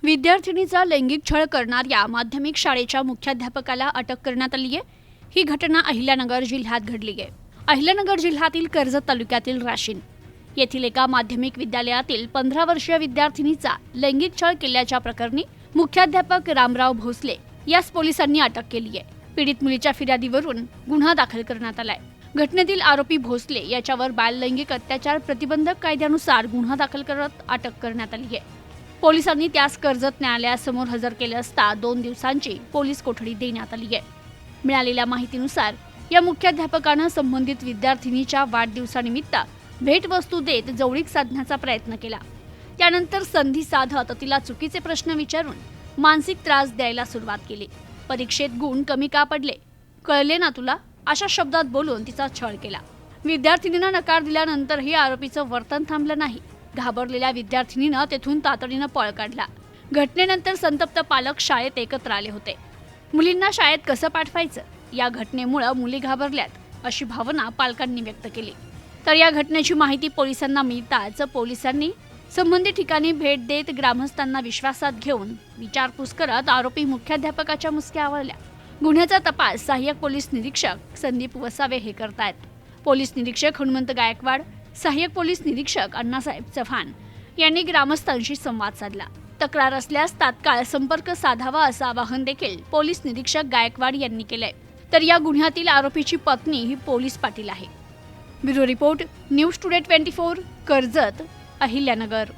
विद्यार्थिनीचा लैंगिक छळ करणाऱ्या माध्यमिक शाळेच्या मुख्याध्यापकाला अटक करण्यात आली आहे। ही घटना अहिल्यानगर जिल्ह्यात घडली आहे। अहिल्यानगर जिल्ह्यातील कर्जत तालुक्यातील राशीन येथील एका माध्यमिक विद्यालयातील 15 वर्षीय विद्यार्थिनीचा लैंगिक छळ केल्याच्या प्रकरणी मुख्याध्यापक रामराव भोसले यास पोलिसांनी अटक केली आहे। पीडित मुलीच्या फिर्यादीवरून गुन्हा दाखल करण्यात आलाय। घटनेतील आरोपी भोसले याच्यावर बाल लैंगिक अत्याचार प्रतिबंधक कायद्यानुसार गुन्हा दाखल करत अटक करण्यात आली आहे। पोलिसांनी त्यास कर्जत न्यायालयासमोर हजर केले असता 2 दिवसांची पोलीस कोठडी देण्यात आली आहे। मिळालेल्या माहितीनुसार या मुख्याध्यापकाने संबंधित विद्यार्थिनीच्या वाढदिवसानिमित्त भेटवस्तू देत जवळीक साधण्याचा प्रयत्न केला। त्यानंतर संधी साधत तिला चुकीचे प्रश्न विचारून मानसिक त्रास द्यायला सुरुवात केली। परीक्षेत गुण कमी का पडले, कळले ना तुला, अशा शब्दात बोलून तिचा छळ केला। विद्यार्थिनीने नकार दिल्यानंतरही आरोपीचं वर्तन थांबलं नाही। घाबरलेल्या विद्यार्थिनीनं तेथून तातडीनं पळ काढला। घटनेनंतर संतप्त पालक शाळेत एकत्र आले होते। मुलींना शाळेत कसं पाठवायचं या घटनेमुळे मुली घाबरल्यात अशी भावना पालकांनी व्यक्त केली। तर या घटनेची माहिती पोलिसांना मिळताच पोलिसांनी संबंधित ठिकाणी भेट देत ग्रामस्थांना विश्वासात घेऊन विचारपूस करत आरोपी मुख्याध्यापकाच्या मुसक्या आवळल्या। गुन्ह्याचा तपास सहाय्यक पोलीस निरीक्षक संदीप वसावे हे करतायत। पोलीस निरीक्षक हनुमंत गायकवाड, सहाय्यक पोलीस निरीक्षक अण्णासाहेब चव्हाण यांनी ग्रामस्थांशी संवाद साधला। तक्रार असल्यास तात्काळ संपर्क साधावा असं आवाहन देखील पोलीस निरीक्षक गायकवाड यांनी केलंय। तर या गुन्ह्यातील आरोपीची पत्नी ही पोलीस पाटील आहे। Bureau report, news today 24, Karjat, Ahilyanagar.